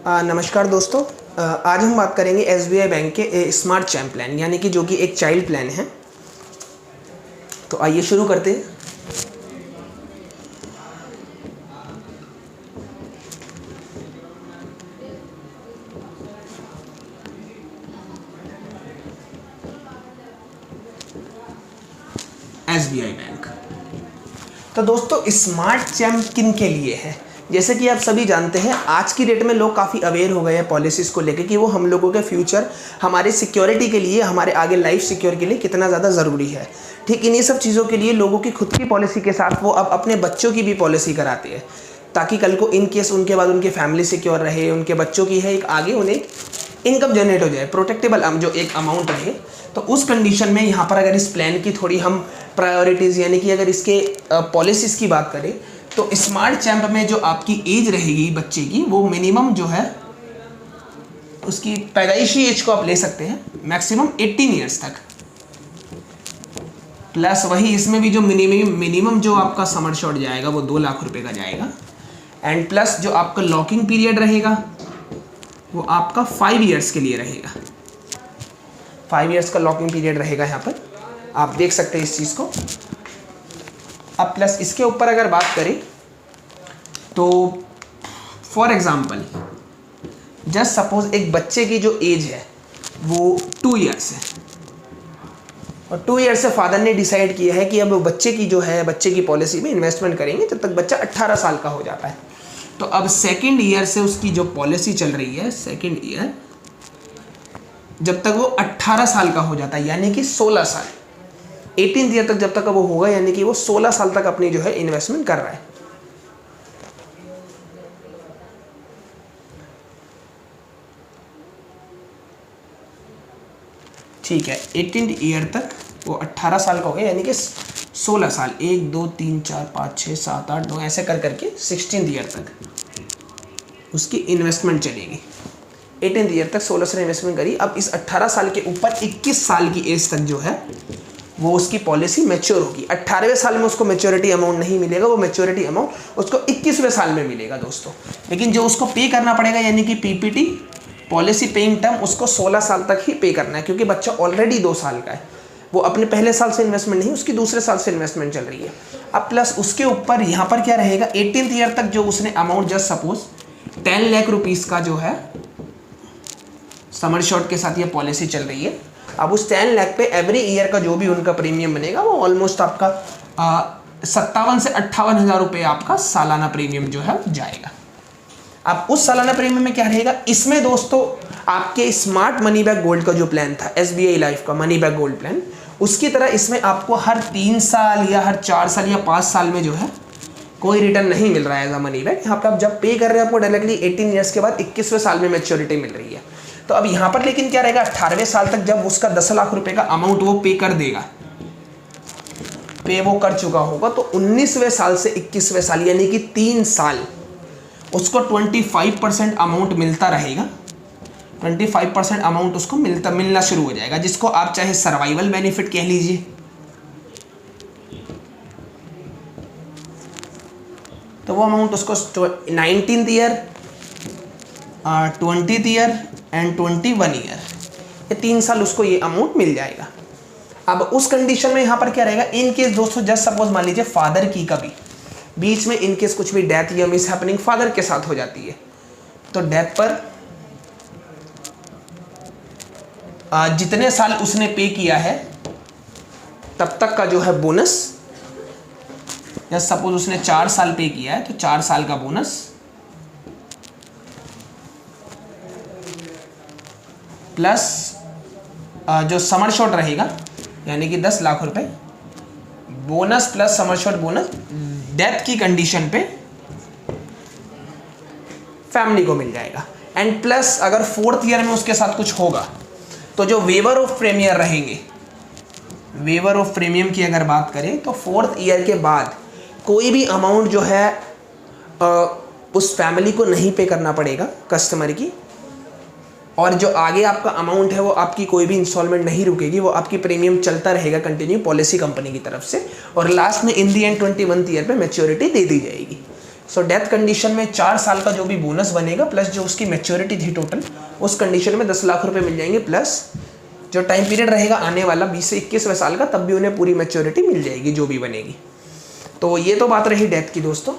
नमस्कार दोस्तों। आज हम बात करेंगे एसबीआई बैंक के स्मार्ट चैम्प प्लान यानी कि जो कि एक चाइल्ड प्लान है। तो आइए शुरू करते हैं। SBI bank. तो दोस्तों स्मार्ट चैम्प किन के लिए है? जैसे कि आप सभी जानते हैं आज की डेट में लोग काफ़ी अवेयर हो गए हैं पॉलिसीज़ को लेकर कि वो हम लोगों के फ्यूचर, हमारे सिक्योरिटी के लिए, हमारे आगे लाइफ सिक्योर के लिए कितना ज़्यादा ज़रूरी है। ठीक इन्हीं सब चीज़ों के लिए लोगों की खुद की पॉलिसी के साथ वो अब अपने बच्चों की भी पॉलिसी कराते हैं, ताकि कल को इन केस उनके बाद उनकी फैमिली सिक्योर रहे, उनके बच्चों की है एक आगे उन्हें इनकम जनरेट हो जाए, प्रोटेक्टेबल जो एक अमाउंट रहे। तो उस कंडीशन में यहाँ पर अगर इस प्लान की थोड़ी हम प्रायोरिटीज़ यानी कि अगर इसके पॉलिसीज़ की बात करें तो स्मार्ट चैम्प में जो आपकी एज रहेगी बच्चे की, वो मिनिमम जो है उसकी पैदाइशी एज को आप ले सकते हैं मैक्सिमम 18 ईयर्स तक, प्लस वही इसमें भी जो मिनिमम जो आपका समर शॉट जाएगा वो 2 लाख रुपए का जाएगा, एंड प्लस जो आपका लॉकिंग पीरियड रहेगा वो आपका 5 ईयर्स के लिए रहेगा। 5 ईयर्स का लॉकिंग पीरियड रहेगा, यहाँ पर आप देख सकते हैं इस चीज़ को। अब प्लस इसके ऊपर अगर बात करें तो फॉर एग्जांपल जस्ट सपोज एक बच्चे की जो एज है वो 2 ईयर्स है और 2 ईयर्स से फादर ने डिसाइड किया है कि अब बच्चे की जो है बच्चे की पॉलिसी में इन्वेस्टमेंट करेंगे जब तक बच्चा 18 साल का हो जाता है। तो अब सेकेंड ईयर से उसकी जो पॉलिसी चल रही है, सेकेंड ईयर जब तक वो 18 साल का हो जाता है यानी कि 16 साल, 18 ईयर तक जब तक वो होगा यानी कि वो 16 साल तक अपनी जो है इन्वेस्टमेंट कर रहा है। ठीक है, 18 ईयर तक वो 18 साल का हो गया यानी कि 16 साल, 1 2 3 4 5 6 7 8 9 ऐसे कर करके 16 ईयर तक उसकी इन्वेस्टमेंट चलेगी। 18 ईयर तक 16 साल इन्वेस्टमेंट करी। अब इस 18 साल के ऊपर 21 साल की एज तक जो है वो उसकी पॉलिसी मैच्योर होगी। 18वें साल में उसको मैच्योरिटी अमाउंट नहीं मिलेगा, वो मैच्योरिटी अमाउंट उसको 21वें साल में मिलेगा दोस्तों। लेकिन जो उसको पे करना पड़ेगा यानी कि पीपीटी पॉलिसी पेइंग टर्म उसको 16 साल तक ही पे करना है, क्योंकि बच्चा ऑलरेडी 2 साल का है, वो अपने पहले साल से इन्वेस्टमेंट नहीं, उसकी दूसरे साल से इन्वेस्टमेंट चल रही है। अब प्लस उसके ऊपर यहाँ पर क्या रहेगा, 18th ईयर तक जो उसने amount just suppose 10 lakh rupees का जो है समर शॉट के साथ ये पॉलिसी चल रही है। अब उस 10 लाख पे एवरी ईयर का जो भी उनका प्रीमियम बनेगा वो ऑलमोस्ट आपका 57 से 58 हज़ार रुपये आपका सालाना प्रीमियम जो है जाएगा। अब उस सालाना प्रीमियम में क्या रहेगा, इसमें दोस्तों आपके स्मार्ट मनी बैक गोल्ड का जो प्लान था एसबीआई लाइफ का मनी बैक गोल्ड प्लान, उसकी तरह इसमें आपको हर 3 साल या हर 4 साल या 5 साल में जो है कोई रिटर्न नहीं मिल रहा है एज अ मनी बैक। यहाँ पर आप जब पे कर रहे हैं आपको डायरेक्टली 18 ईयर्स के बाद 21वें साल में मैच्योरिटी मिल रही है। तो अब यहाँ पर लेकिन क्या रहेगा, 18वें साल तक जब उसका 10 लाख रुपए का अमाउंट वो पे कर देगा, पे वो कर चुका होगा, तो 19वें साल से 21वें साल यानी कि 3 साल उसको 25% अमाउंट मिलता रहेगा। 25% अमाउंट उसको मिलना शुरू हो जाएगा, जिसको आप चाहे सर्वाइवल बेनिफिट कह लीजिए। तो वो अमाउंट उसको 19th year, 20th year and 21 year, ये 3 साल उसको ये अमाउंट मिल जाएगा। अब उस कंडीशन में यहाँ पर क्या रहेगा, इन केस दोस्तों जस्ट सपोज मान लीजिए फादर की कभी बीच में इन केस कुछ भी डेथ या मिस हैपनिंग फादर के साथ हो जाती है, तो डेथ पर जितने साल उसने पे किया है तब तक का जो है बोनस, जस्ट सपोज उसने 4 साल पे किया है तो 4 साल का बोनस प्लस जो समर शॉट रहेगा यानी कि 10 लाख रुपए bonus plus summer shot bonus death की कंडीशन पे फैमिली को मिल जाएगा। एंड प्लस अगर 4th ईयर में उसके साथ कुछ होगा तो जो वेवर ऑफ प्रीमियम रहेंगे, वेवर ऑफ प्रीमियम की अगर बात करें तो 4th ईयर के बाद कोई भी अमाउंट जो है उस फैमिली को नहीं पे करना पड़ेगा कस्टमर की, और जो आगे आपका अमाउंट है वो आपकी कोई भी इंस्टॉलमेंट नहीं रुकेगी, वो आपकी प्रीमियम चलता रहेगा कंटिन्यू पॉलिसी कंपनी की तरफ से, और लास्ट में इन दी एंड 21th ईयर पे मैच्योरिटी दे दी जाएगी। सो डेथ कंडीशन में 4 साल का जो भी बोनस बनेगा प्लस जो उसकी मैच्योरिटी थी टोटल, उस कंडीशन में 10 लाख रुपए मिल जाएंगे, प्लस जो टाइम पीरियड रहेगा आने वाला 20 से 21वें साल का, तब भी उन्हें पूरी मैच्योरिटी मिल जाएगी जो भी बनेगी। तो ये तो बात रही डेथ की दोस्तों।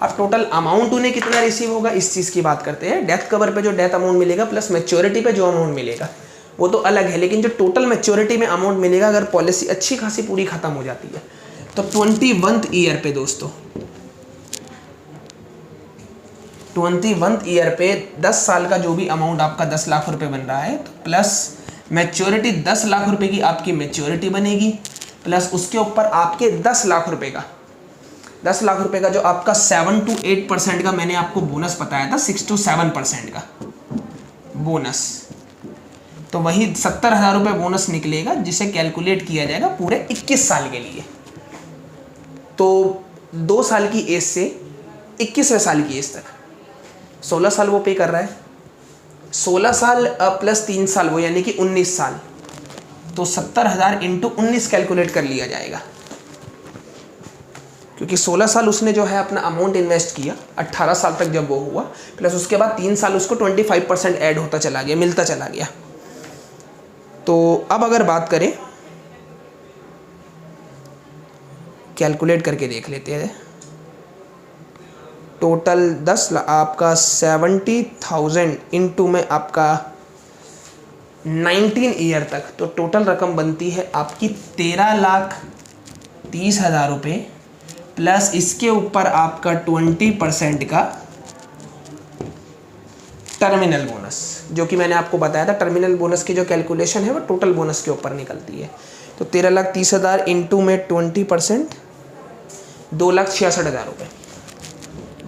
अब टोटल अमाउंट उन्हें कितना रिसीव होगा इस चीज़ की बात करते हैं। डेथ कवर पे जो डेथ अमाउंट मिलेगा प्लस मैच्योरिटी पे जो अमाउंट मिलेगा वो तो अलग है, लेकिन जो टोटल मैच्योरिटी में अमाउंट मिलेगा अगर पॉलिसी अच्छी खासी पूरी खत्म हो जाती है तो 21th ईयर पे दोस्तों, 21th ईयर पे 10 साल का जो भी अमाउंट आपका 10 लाख रुपए बन रहा है, तो प्लस मैच्योरिटी 10 लाख रुपए की आपकी मैच्योरिटी बनेगी, प्लस उसके ऊपर आपके 10 लाख रुपए का जो आपका 7 to 8% का मैंने आपको बोनस बताया था, 6 to 7% का बोनस, तो वही 70,000 रुपये बोनस निकलेगा, जिसे कैलकुलेट किया जाएगा पूरे 21 साल के लिए। तो 2 साल की एज से 21वें साल की एज तक 16 साल वो पे कर रहा है, 16 साल प्लस 3 साल वो यानी कि 19 साल, तो 70,000 इंटू 19 कैलकुलेट कर लिया जाएगा, क्योंकि 16 साल उसने जो है अपना अमाउंट इन्वेस्ट किया, 18 साल तक जब वो हुआ, प्लस उसके बाद 3 साल उसको 25% ऐड होता चला गया, मिलता चला गया। तो अब अगर बात करें, कैलकुलेट करके देख लेते हैं, टोटल 10 आपका 70,000 इंटू में आपका 19 ईयर तक, तो टोटल रकम बनती है आपकी 13,30,000 रुपये, प्लस इसके ऊपर आपका 20% का टर्मिनल बोनस, जो कि मैंने आपको बताया था टर्मिनल बोनस की जो कैलकुलेशन है वो टोटल बोनस के ऊपर निकलती है। तो 13,30,000 इंटू में 20% 2,66,000 रुपये,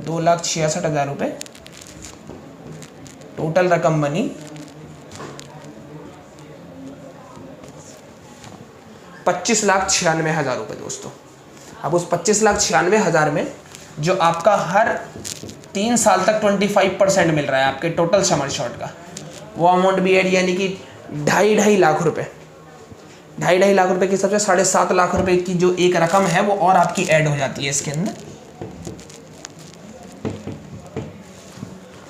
2,66,000 रुपये टोटल रकम बनी 25,96,000 रुपये दोस्तों। अब उस 25,96,000 में जो आपका हर 3 साल तक 25% मिल रहा है आपके टोटल समर शॉट का, वो अमाउंट भी ऐड, यानी कि 2.5 लाख रुपए, 2.5 लाख रुपए के हिसाब से 7.5 लाख रुपए की जो एक रकम है वो और आपकी ऐड हो जाती है इसके अंदर।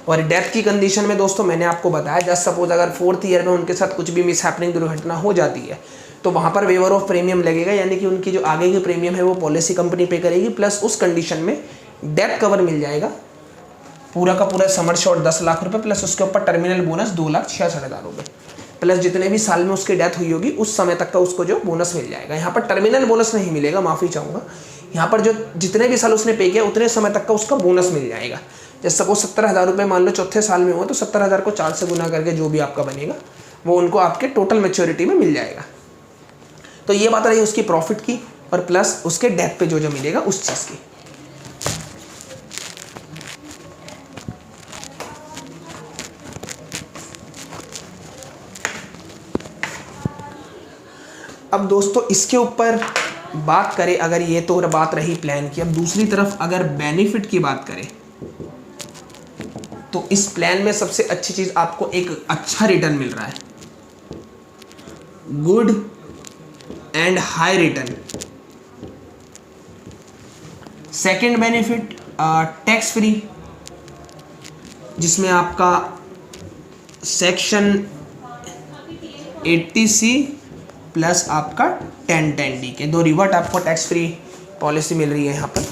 और डेथ की कंडीशन में दोस्तों मैंने आपको बताया, जस्ट सपोज अगर 4th ईयर में उनके साथ कुछ भी मिस हैपनिंग दुर्घटना हो जाती है तो वहाँ पर वेवर ऑफ प्रीमियम लगेगा, यानी कि उनकी जो आगे की प्रीमियम है वो पॉलिसी कंपनी पे करेगी, प्लस उस कंडीशन में डेथ कवर मिल जाएगा पूरा का पूरा समर शॉट 10 लाख रुपए, प्लस उसके ऊपर टर्मिनल बोनस 2,66,000 रुपये, प्लस जितने भी साल में उसकी डेथ हुई होगी उस समय तक का उसको जो बोनस मिल जाएगा। यहाँ पर टर्मिनल बोनस नहीं मिलेगा, माफ़ी चाहूँगा, यहाँ पर जो जितने भी साल उसने पे किया उतने समय तक का उसका बोनस मिल जाएगा। जैसे सपोज 70,000 रुपये मान लो चौथे साल में हो, तो 70,000 को 4 से गुना करके जो भी आपका बनेगा वो उनको आपके टोटल मैच्योरिटी में मिल जाएगा। तो ये बात रही उसकी प्रॉफिट की, और प्लस उसके डेथ पे जो मिलेगा उस चीज़ की। अब दोस्तों इसके ऊपर बात करें, अगर ये तो बात रही प्लान की, अब दूसरी तरफ अगर बेनिफिट की बात करें तो इस प्लान में सबसे अच्छी चीज़ आपको एक अच्छा रिटर्न मिल रहा है, good and high return. Second benefit tax free, जिसमें आपका सेक्शन 80C प्लस आपका 1010D के 2 रिवर्ट आपको टैक्स फ्री पॉलिसी मिल रही है यहाँ पर।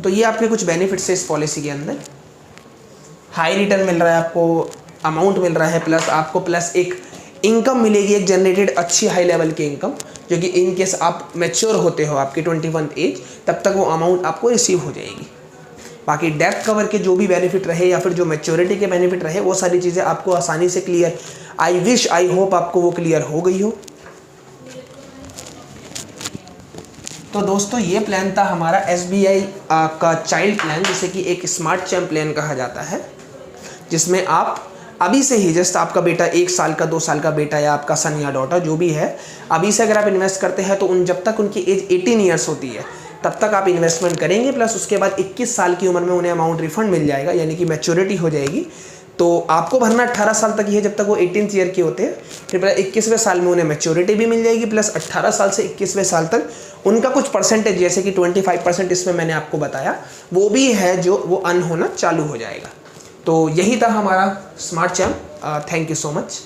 तो ये आपके कुछ बेनिफिट्स है इस पॉलिसी के अंदर। हाई रिटर्न मिल रहा है आपको, अमाउंट मिल रहा है, प्लस आपको प्लस एक इनकम मिलेगी, एक जनरेटेड अच्छी हाई लेवल की इनकम, जो कि इन केस आप मैच्योर होते हो आपकी 21th एज, तब तक वो अमाउंट आपको रिसीव हो जाएगी। बाकी डेथ कवर के जो भी बेनिफिट रहे या फिर जो मैच्योरिटी के बेनिफिट रहे, वो सारी चीज़ें आपको आसानी से क्लियर, आई होप आपको वो क्लियर हो गई हो। तो दोस्तों ये प्लान था हमारा SBI का चाइल्ड प्लान, जिसे कि एक स्मार्ट चैम्प प्लान कहा जाता है, जिसमें आप अभी से ही जस्ट आपका बेटा 1 साल का 2 साल का बेटा या आपका सन या डॉटर जो भी है, अभी से अगर आप इन्वेस्ट करते हैं तो जब तक उनकी एज 18 ईयर्स होती है तब तक आप इन्वेस्टमेंट करेंगे, प्लस उसके बाद 21 साल की उम्र में उन्हें अमाउंट रिफंड मिल जाएगा, यानी कि मैच्योरिटी हो जाएगी, तो आपको भरना 18 साल तक ही है, जब तक वो 18th ईयर के होते हैं। फिर 21वें साल में उन्हें मैच्योरिटी भी मिल जाएगी, प्लस 18 साल से 21वें साल तक उनका कुछ परसेंटेज, जैसे कि 25% इसमें मैंने आपको बताया, वो भी है जो वो अर्न होना चालू हो जाएगा। तो यही था हमारा smart champ. Thank you so much.